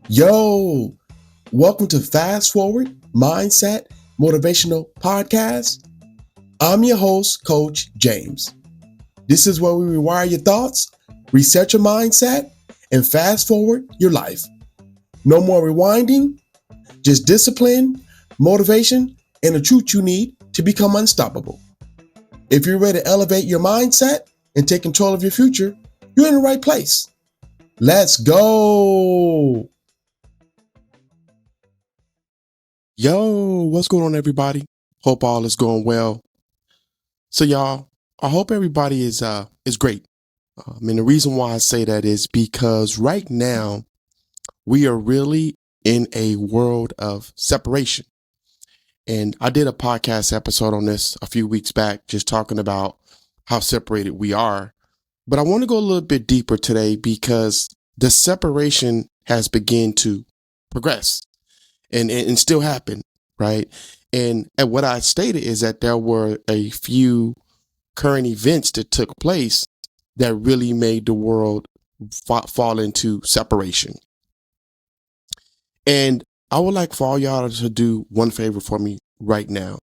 Yo, welcome to Fast Forward Mindset Motivational Podcast. I'm your host, Coach James. This is where we rewire your thoughts, reset your mindset, and fast forward your life. No more rewinding, just discipline, motivation, and the truth you need to become unstoppable. If you're ready to elevate your mindset and take control of your future, you're in the right place. Let's go. Yo, what's going on, everybody? Hope all is going well. So, y'all, I hope everybody is great. And the reason why I say that is because right now we are really in a world of separation. And I did a podcast episode on this a few weeks back, just talking about how separated we are. But I want to go a little bit deeper today because the separation has begun to progress and still happen, right? And what I stated is that there were a few current events that took place that really made the world fall into separation. And I would like for all y'all to do one favor for me right now.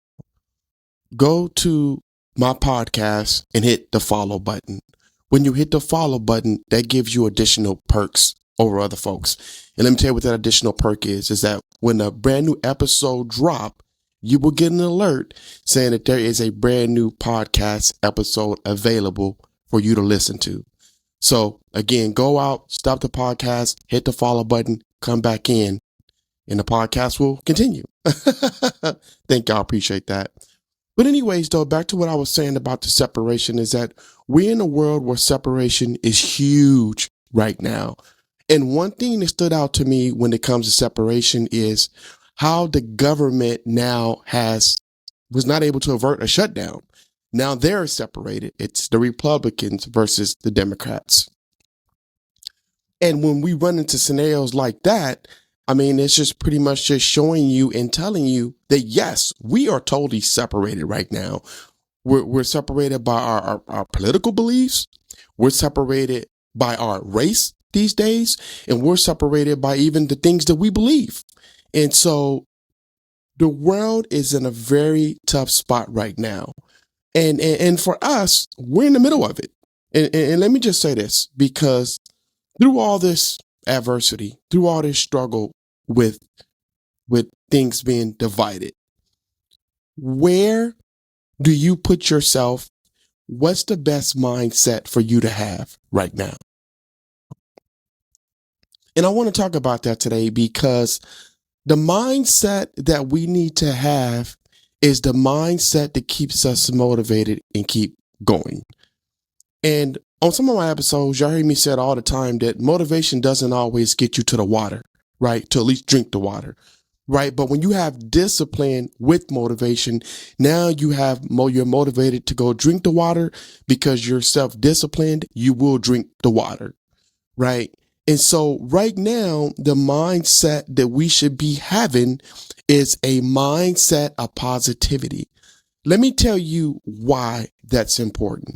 Go to my podcast and hit the follow button. When you hit the follow button, that gives you additional perks over other folks. And let me tell you what that additional perk is that when a brand new episode drop, you will get an alert saying that there is a brand new podcast episode available for you to listen to. So again, go out, stop the podcast, hit the follow button, come back in, and the podcast will continue. Thank y'all. Appreciate that. But anyways, though, back to what I was saying about the separation is that we're in a world where separation is huge right now. And one thing that stood out to me when it comes to separation is how the government now was not able to avert a shutdown. Now they're separated. It's the Republicans versus the Democrats. And when we run into scenarios like that, I mean, it's just pretty much just showing you and telling you that, yes, we are totally separated right now. We're separated by our political beliefs. We're separated by our race these days, and we're separated by even the things that we believe. And so the world is in a very tough spot right now. And for us, we're in the middle of it. And let me just say this, because through all this adversity, through all this struggle with things being divided, where do you put yourself? What's the best mindset for you to have right now? And I want to talk about that today because the mindset that we need to have is the mindset that keeps us motivated and keep going. And on some of my episodes, y'all hear me say all the time that motivation doesn't always get you to the water, right? To at least drink the water, right? But when you have discipline with motivation, now you're motivated to go drink the water because you're self-disciplined. You will drink the water, right? And so right now, the mindset that we should be having is a mindset of positivity. Let me tell you why that's important.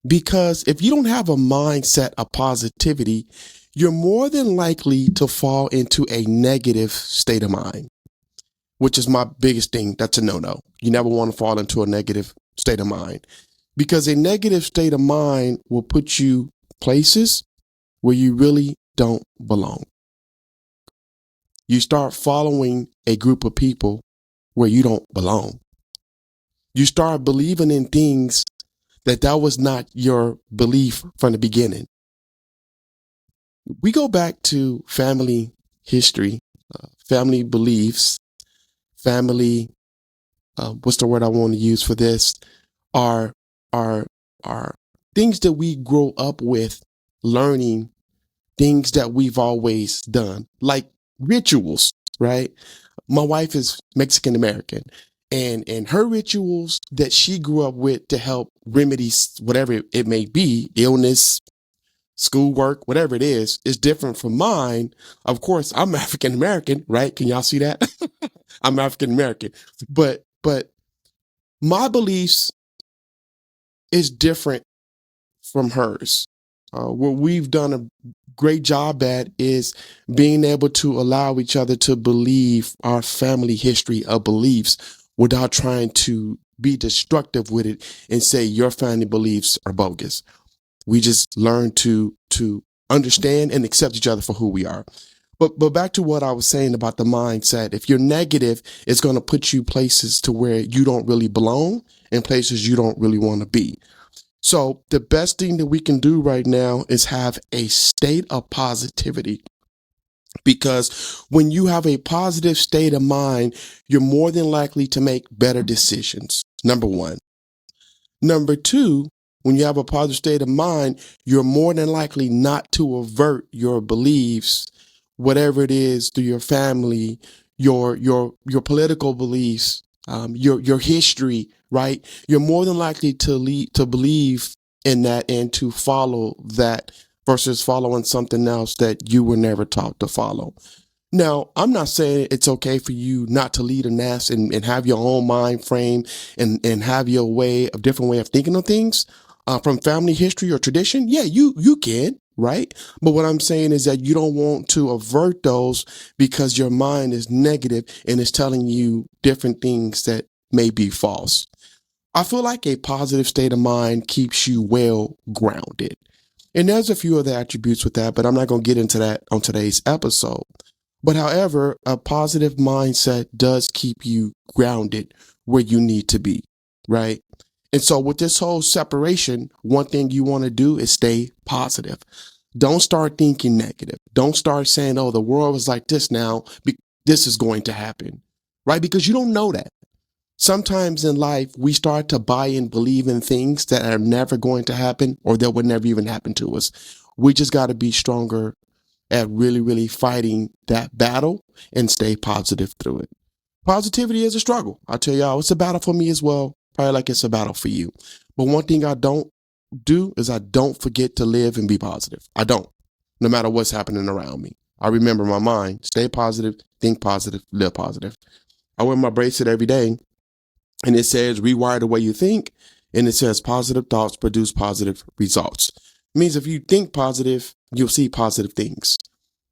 Because if you don't have a mindset of positivity, you're more than likely to fall into a negative state of mind, which is my biggest thing. That's a no-no. You never want to fall into a negative state of mind, because a negative state of mind will put you places where you really don't belong. You start following a group of people where you don't belong. You start believing in things that was not your belief from the beginning. We go back to family history, family beliefs, family, what's the word I want to use for this? Are things that we grow up with, learning things that we've always done, like rituals, right? My wife is Mexican American, and her rituals that she grew up with to help remedy whatever it may be, illness, schoolwork, whatever it is different from mine. Of course, I'm African American, right? Can y'all see that? I'm African American, but my beliefs is different from hers. We've done a great job at is being able to allow each other to believe our family history of beliefs without trying to be destructive with it and say your family beliefs are bogus. We just learn to understand and accept each other for who we are. But back to what I was saying about the mindset. If you're negative, it's going to put you places to where you don't really belong and places you don't really want to be. So the best thing that we can do right now is have a state of positivity, because when you have a positive state of mind, you're more than likely to make better decisions. Number one. Number two, when you have a positive state of mind, you're more than likely not to avert your beliefs, whatever it is, through your family, your political beliefs, your history, right? You're more than likely to believe in that and to follow that versus following something else that you were never taught to follow. Now, I'm not saying it's okay for you not to lead a nest and have your own mind frame and have your different way of thinking of things from family history or tradition. Yeah, you can, right? But what I'm saying is that you don't want to avert those because your mind is negative and is telling you different things that may be false. I feel like a positive state of mind keeps you well grounded. And there's a few other attributes with that, but I'm not going to get into that on today's episode. But however, a positive mindset does keep you grounded where you need to be, right? And so with this whole separation, one thing you want to do is stay positive. Don't start thinking negative. Don't start saying, oh, the world is like this now. This is going to happen, right? Because you don't know that. Sometimes in life, we start to buy and believe in things that are never going to happen or that would never even happen to us. We just got to be stronger at really, really fighting that battle and stay positive through it. Positivity is a struggle. I tell y'all, it's a battle for me as well. Probably like it's a battle for you. But one thing I don't do is I don't forget to live and be positive. I don't, no matter what's happening around me. I remember my mind, stay positive, think positive, live positive. I wear my bracelet every day and it says rewire the way you think. And it says positive thoughts produce positive results. It means if you think positive, you'll see positive things.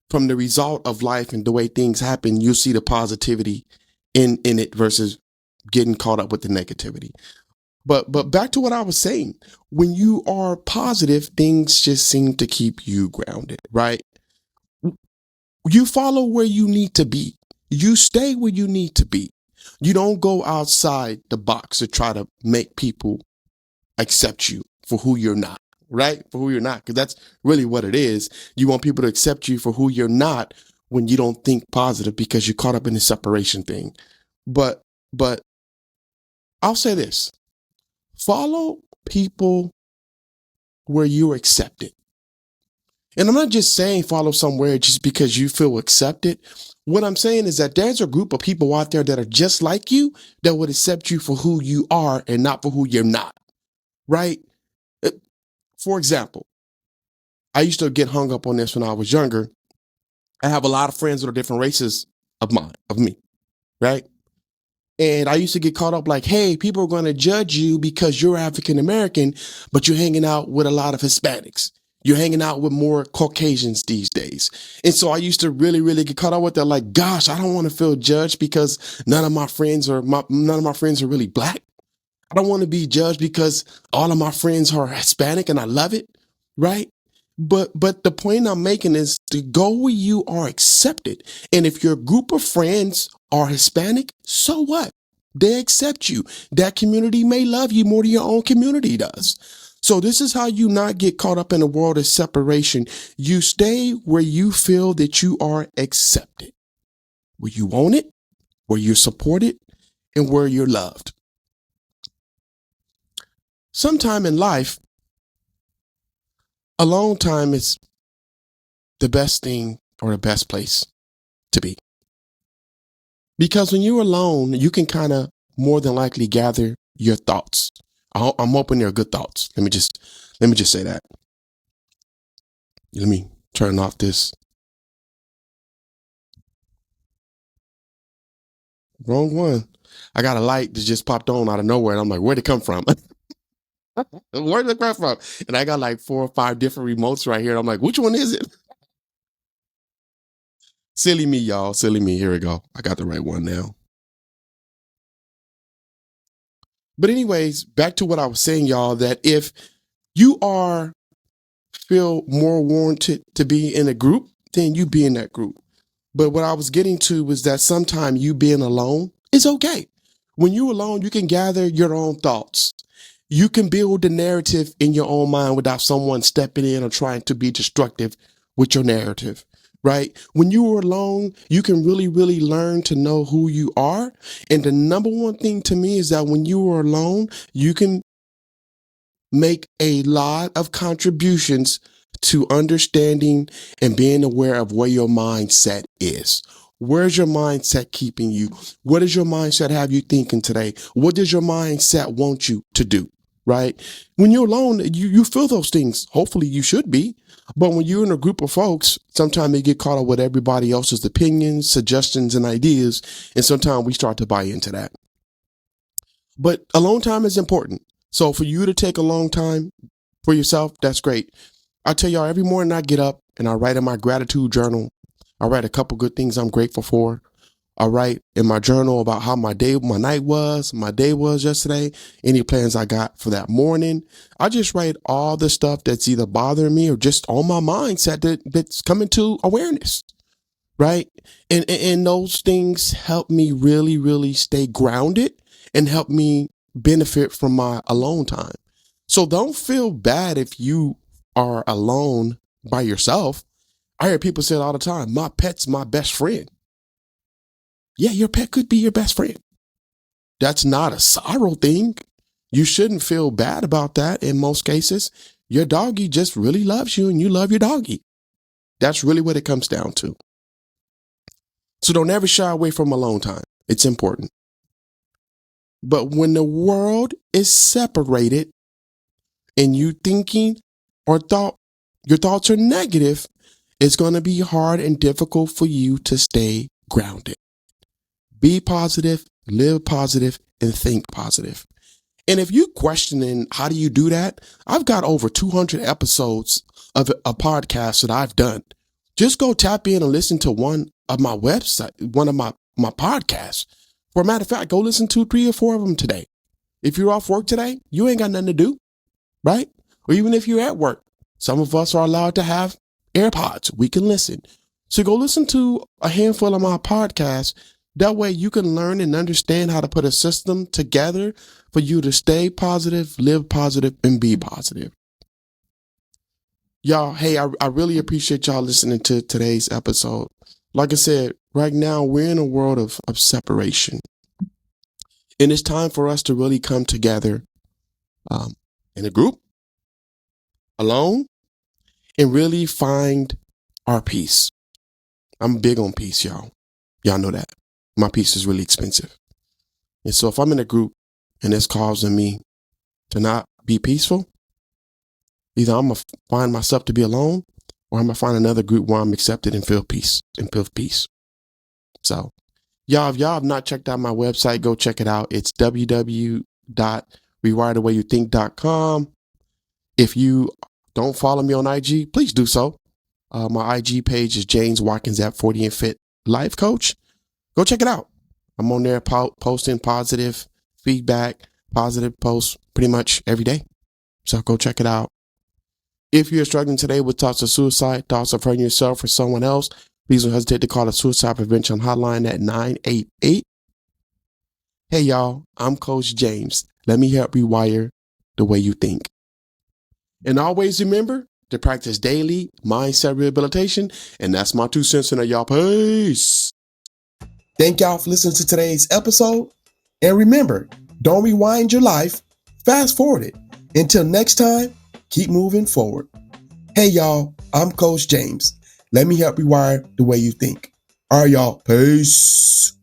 From the result of life and the way things happen, you'll see the positivity in it versus getting caught up with the negativity. But back to what I was saying, when you are positive, things just seem to keep you grounded, right? You follow where you need to be. You stay where you need to be. You don't go outside the box to try to make people accept you for who you're not, right? For who you're not, because that's really what it is. You want people to accept you for who you're not when you don't think positive because you're caught up in the separation thing. But I'll say this. Follow people where you're accepted. And I'm not just saying follow somewhere just because you feel accepted. What I'm saying is that there's a group of people out there that are just like you that would accept you for who you are and not for who you're not, right? For example, I used to get hung up on this when I was younger. I have a lot of friends that are different races of me, right? And I used to get caught up like, hey, people are going to judge you because you're African American, but you're hanging out with a lot of Hispanics. You're hanging out with more Caucasians these days. And so I used to really, really get caught up with that. Like, gosh, I don't want to feel judged because none of my friends are really black. I don't want to be judged because all of my friends are Hispanic and I love it, right? But the point I'm making is to go where you are accepted. And if your group of friends are Hispanic, so what? They accept you. That community may love you more than your own community does. So this is how you not get caught up in a world of separation. You stay where you feel that you are accepted, where you want it, where you're supported, and where you're loved. Sometime in life, alone time is the best thing or the best place to be. Because when you're alone, you can kind of more than likely gather your thoughts. I'm hoping they're good thoughts. Let me just say that. Let me turn off this. Wrong one. I got a light that just popped on out of nowhere. And I'm like, where'd it come from? Where did it come from? And I got like 4 or 5 different remotes right here. I'm like, which one is it? Silly me, y'all. Silly me. Here we go. I got the right one now. But anyways, back to what I was saying, y'all, that if you are feel more warranted to be in a group, then you be in that group. But what I was getting to was that sometimes you being alone is okay. When you're alone, you can gather your own thoughts. You can build the narrative in your own mind without someone stepping in or trying to be destructive with your narrative, right? When you are alone, you can really, really learn to know who you are. And the number one thing to me is that when you are alone, you can make a lot of contributions to understanding and being aware of where your mindset is. Where's your mindset keeping you? What does your mindset have you thinking today? What does your mindset want you to do? Right? When you're alone, you feel those things. Hopefully you should be. But when you're in a group of folks, sometimes they get caught up with everybody else's opinions, suggestions, and ideas. And sometimes we start to buy into that. But alone time is important. So for you to take a long time for yourself, that's great. I tell y'all, every morning I get up and I write in my gratitude journal. I write a couple good things I'm grateful for. I write in my journal about how my day was yesterday, any plans I got for that morning. I just write all the stuff that's either bothering me or just on my mindset that's coming to awareness. Right. And those things help me really, really stay grounded and help me benefit from my alone time. So don't feel bad if you are alone by yourself. I hear people say it all the time. My pet's my best friend. Yeah, your pet could be your best friend. That's not a sorrow thing. You shouldn't feel bad about that in most cases. Your doggy just really loves you and you love your doggy. That's really what it comes down to. So don't ever shy away from alone time. It's important. But when the world is separated and you thinking or your thoughts are negative, it's going to be hard and difficult for you to stay grounded. Be positive, live positive, and think positive. And if you questioning how do you do that, I've got over 200 episodes of a podcast that I've done. Just go tap in and listen to one of my podcasts. For a matter of fact, go listen to 3 or 4 of them today. If you're off work today, you ain't got nothing to do, right? Or even if you're at work, some of us are allowed to have AirPods. We can listen. So go listen to a handful of my podcasts. That way you can learn and understand how to put a system together for you to stay positive, live positive, and be positive. Y'all, hey, I really appreciate y'all listening to today's episode. Like I said, right now we're in a world of separation. And it's time for us to really come together in a group, alone, and really find our peace. I'm big on peace, y'all. Y'all know that. My peace is really expensive. And so if I'm in a group and it's causing me to not be peaceful, either I'm going to find myself to be alone or I'm going to find another group where I'm accepted and feel peace. So y'all, if y'all have not checked out my website, go check it out. It's www.rewirethewayyouthink.com. If you don't follow me on IG, please do so. My IG page is James Watkins at 40 and Fit Life Coach. Go check it out. I'm on there posting positive feedback, positive posts pretty much every day. So go check it out. If you're struggling today with thoughts of suicide, thoughts of hurting yourself or someone else, please don't hesitate to call the suicide prevention hotline at 988. Hey, y'all, I'm Coach James. Let me help rewire the way you think. And always remember to practice daily mindset rehabilitation. And that's my 2 cents in it, y'all. Peace. Thank y'all for listening to today's episode. And remember, don't rewind your life. Fast forward it. Until next time, keep moving forward. Hey, y'all, I'm Coach James. Let me help rewire the way you think. All right, y'all. Peace.